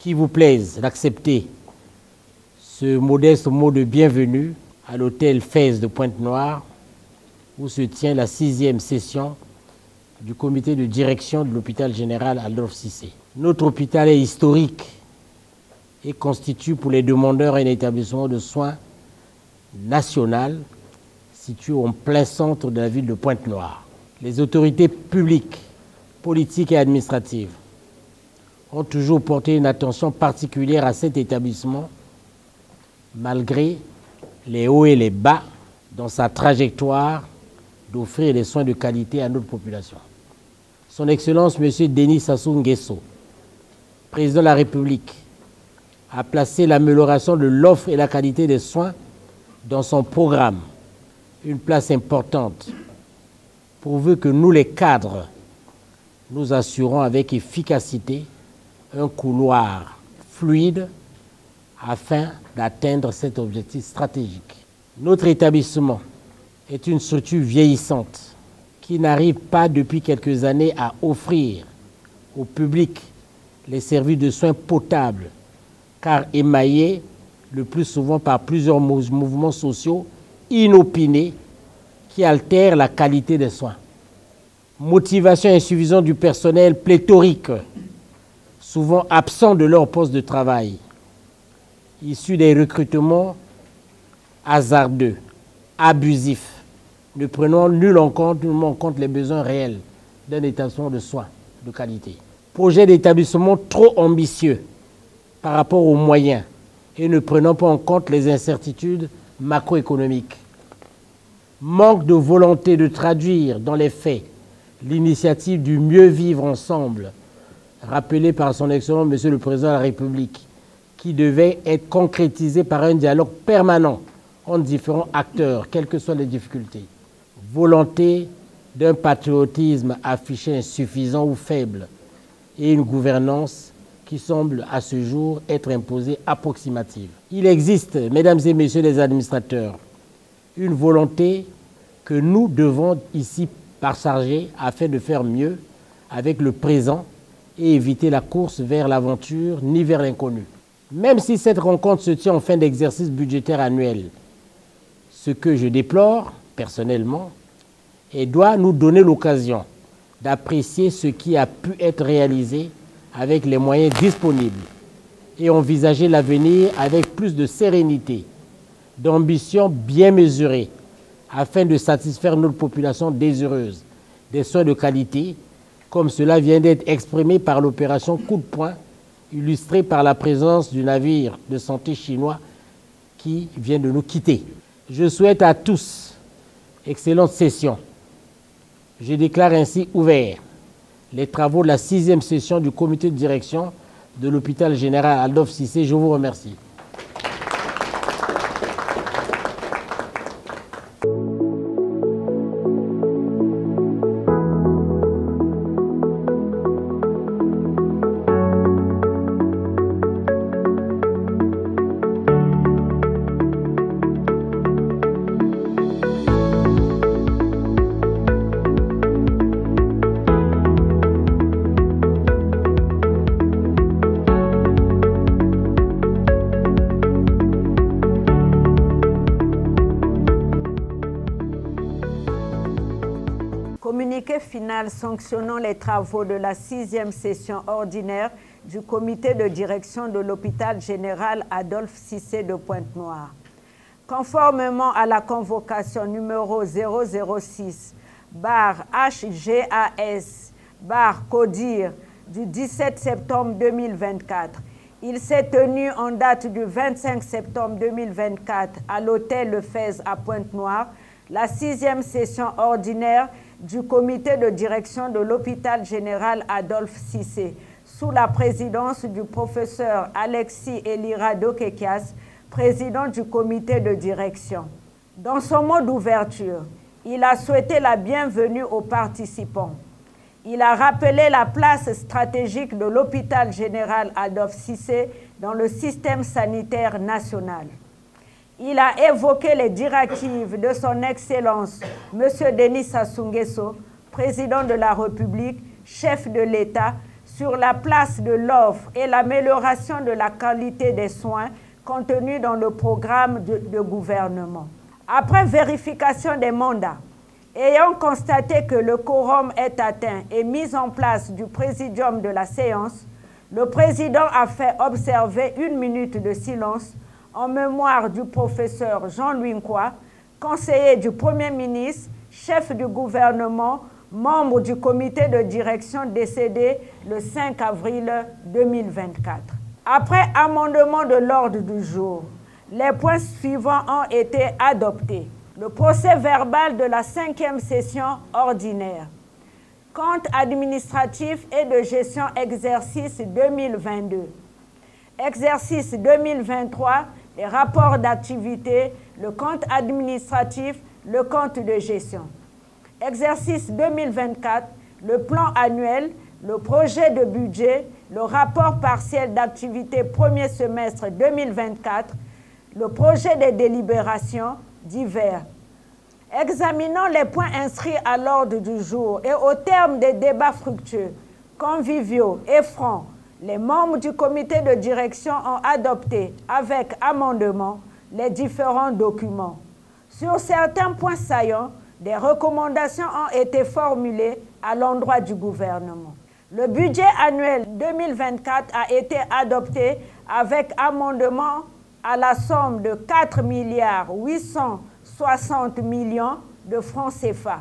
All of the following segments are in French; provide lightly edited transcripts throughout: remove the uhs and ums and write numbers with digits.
qu'il vous plaise d'accepter ce modeste mot de bienvenue à l'hôtel Fès de Pointe-Noire, où se tient la 6e session du comité de direction de l'hôpital général Adolphe Cissé. Notre hôpital est historique et constitue pour les demandeurs un établissement de soins national situé en plein centre de la ville de Pointe-Noire. Les autorités publiques, politiques et administratives ont toujours porté une attention particulière à cet établissement, malgré les hauts et les bas dans sa trajectoire d'offrir des soins de qualité à notre population. Son Excellence, M. Denis Sassou Nguesso, président de la République, a placé l'amélioration de l'offre et la qualité des soins dans son programme, une place importante, pourvu que nous, les cadres, nous assurons avec efficacité un couloir fluide afin d'atteindre cet objectif stratégique. Notre établissement est une structure vieillissante qui n'arrive pas depuis quelques années à offrir au public les services de soins potables, car émaillés le plus souvent par plusieurs mouvements sociaux inopinés qui altèrent la qualité des soins. Motivation insuffisante du personnel pléthorique, souvent absent de leur poste de travail, issus des recrutements hasardeux, abusifs, ne prenant nullement en compte les besoins réels d'un établissement de soins de qualité. Projet d'établissement trop ambitieux par rapport aux moyens et ne prenant pas en compte les incertitudes macroéconomiques. Manque de volonté de traduire dans les faits l'initiative du mieux vivre ensemble, rappelée par son Excellence Monsieur le Président de la République, qui devait être concrétisée par un dialogue permanent entre différents acteurs, quelles que soient les difficultés. Volonté d'un patriotisme affiché insuffisant ou faible et une gouvernance qui semble à ce jour être imposée approximative. Il existe, mesdames et messieurs les administrateurs, une volonté que nous devons ici partager afin de faire mieux avec le présent et éviter la course vers l'aventure ni vers l'inconnu. Même si cette rencontre se tient en fin d'exercice budgétaire annuel, ce que je déplore personnellement, et doit nous donner l'occasion d'apprécier ce qui a pu être réalisé avec les moyens disponibles et envisager l'avenir avec plus de sérénité, d'ambition bien mesurée, afin de satisfaire notre population désireuse des soins de qualité, comme cela vient d'être exprimé par l'opération Coup de poing, illustrée par la présence du navire de santé chinois qui vient de nous quitter. Je souhaite à tous excellente session. Je déclare ainsi ouvert les travaux de la 6e session du comité de direction de l'hôpital général Adolphe Cissé. Je vous remercie. Communiqué final sanctionnant les travaux de la 6e session ordinaire du comité de direction de l'hôpital général Adolphe Cissé de Pointe-Noire. Conformément à la convocation numéro 006/HGAS/CODIR du 17 septembre 2024, il s'est tenu en date du 25 septembre 2024 à l'hôtel Le Fès à Pointe-Noire la 6e session ordinaire du comité de direction de l'hôpital général Adolphe Cissé, sous la présidence du professeur Alexis Elira Dokekias, président du comité de direction. Dans son mot d'ouverture, il a souhaité la bienvenue aux participants. Il a rappelé la place stratégique de l'hôpital général Adolphe Cissé dans le système sanitaire national. Il a évoqué les directives de son Excellence, M. Denis Sassou Nguesso, président de la République, chef de l'État, sur la place de l'offre et l'amélioration de la qualité des soins contenus dans le programme de gouvernement. Après vérification des mandats, ayant constaté que le quorum est atteint et mise en place du présidium de la séance, le président a fait observer 1 minute de silence en mémoire du professeur Jean-Louis Nkwa, conseiller du Premier ministre, chef du gouvernement, membre du comité de direction décédé le 5 avril 2024. Après amendement de l'ordre du jour, les points suivants ont été adoptés. Le procès-verbal de la 5e session ordinaire. Compte administratif et de gestion exercice 2022. Exercice 2023, les rapports d'activité, le compte administratif, le compte de gestion. Exercice 2024, le plan annuel, le projet de budget, le rapport partiel d'activité premier semestre 2024, le projet de délibération divers. Examinant les points inscrits à l'ordre du jour et au terme des débats fructueux, conviviaux et francs, les membres du comité de direction ont adopté avec amendement les différents documents. Sur certains points saillants, des recommandations ont été formulées à l'endroit du gouvernement. Le budget annuel 2024 a été adopté avec amendement à la somme de 4 860 millions de francs CFA.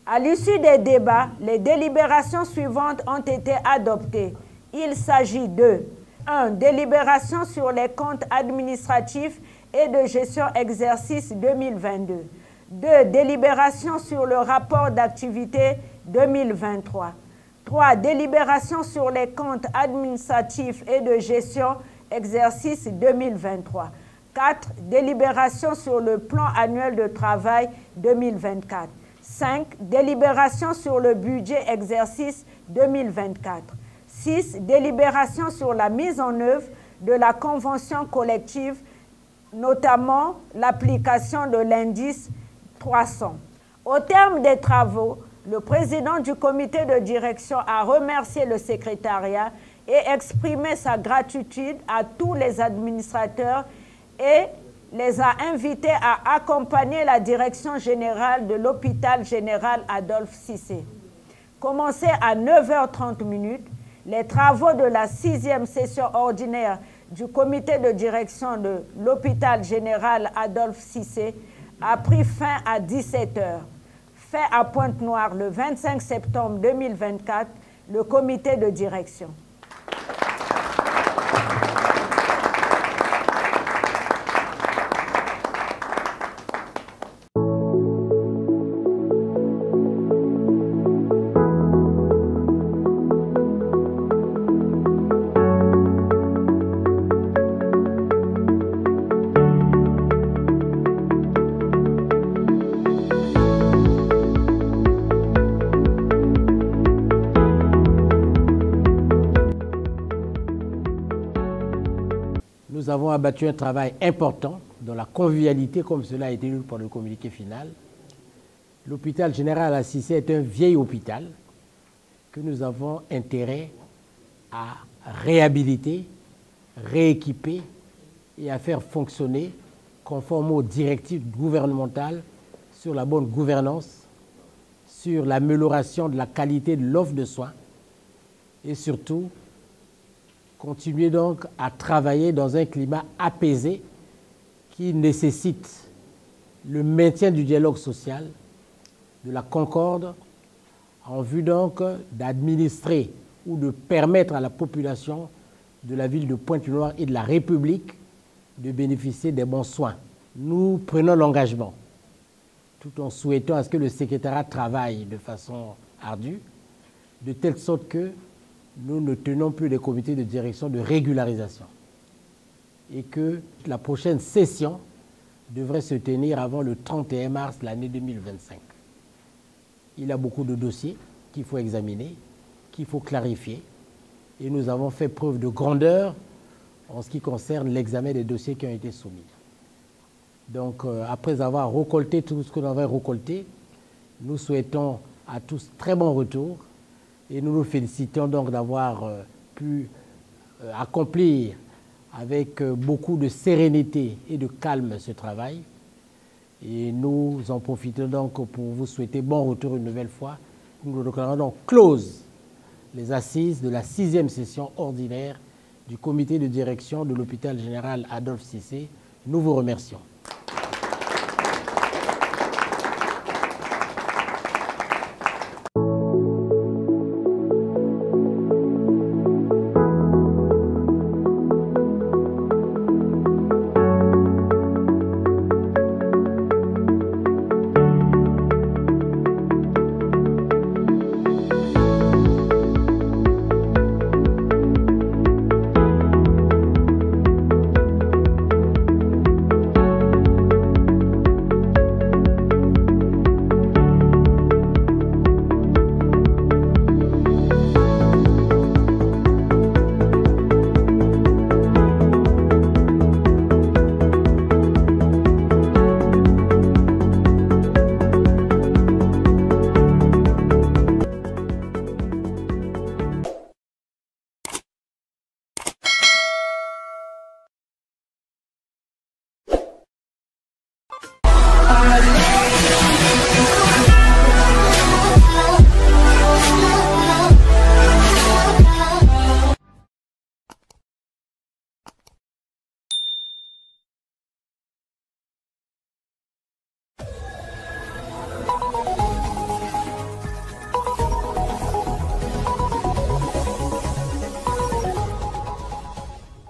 À l'issue des débats, les délibérations suivantes ont été adoptées. Il s'agit de 1. Délibération sur les comptes administratifs et de gestion exercice 2022. 2. Délibération sur le rapport d'activité 2023. 3. Délibération sur les comptes administratifs et de gestion exercice 2023. 4. Délibération sur le plan annuel de travail 2024. 5. Délibération sur le budget exercice 2024. 6. Délibération sur la mise en œuvre de la convention collective, notamment l'application de l'indice 300. Au terme des travaux, le président du comité de direction a remercié le secrétariat et exprimé sa gratitude à tous les administrateurs et les a invités à accompagner la direction générale de l'hôpital général Adolphe Cissé. Commencés à 9h30, les travaux de la 6e session ordinaire du comité de direction de l'hôpital général Adolphe Cissé a pris fin à 17h. Fait à Pointe-Noire le 25 septembre 2024, le comité de direction. Nous avons abattu un travail important dans la convivialité, comme cela a été lu par le communiqué final. L'hôpital général à Cissé est un vieil hôpital que nous avons intérêt à réhabiliter, rééquiper et à faire fonctionner conforme aux directives gouvernementales sur la bonne gouvernance, sur l'amélioration de la qualité de l'offre de soins et surtout continuer donc à travailler dans un climat apaisé qui nécessite le maintien du dialogue social, de la concorde, en vue donc d'administrer ou de permettre à la population de la ville de Pointe-Noire et de la République de bénéficier des bons soins. Nous prenons l'engagement, tout en souhaitant à ce que le secrétariat travaille de façon ardue, de telle sorte que nous ne tenons plus des comités de direction de régularisation et que la prochaine session devrait se tenir avant le 31 mars de l'année 2025. Il y a beaucoup de dossiers qu'il faut examiner, qu'il faut clarifier et nous avons fait preuve de grandeur en ce qui concerne l'examen des dossiers qui ont été soumis. Donc, après avoir récolté tout ce que nous avons récolté, nous souhaitons à tous très bon retour Et nous nous félicitons donc d'avoir pu accomplir avec beaucoup de sérénité et de calme ce travail. Et nous en profitons donc pour vous souhaiter bon retour une nouvelle fois. Nous déclarons donc close les assises de la 6e session ordinaire du comité de direction de l'hôpital général Adolphe Cissé. Nous vous remercions.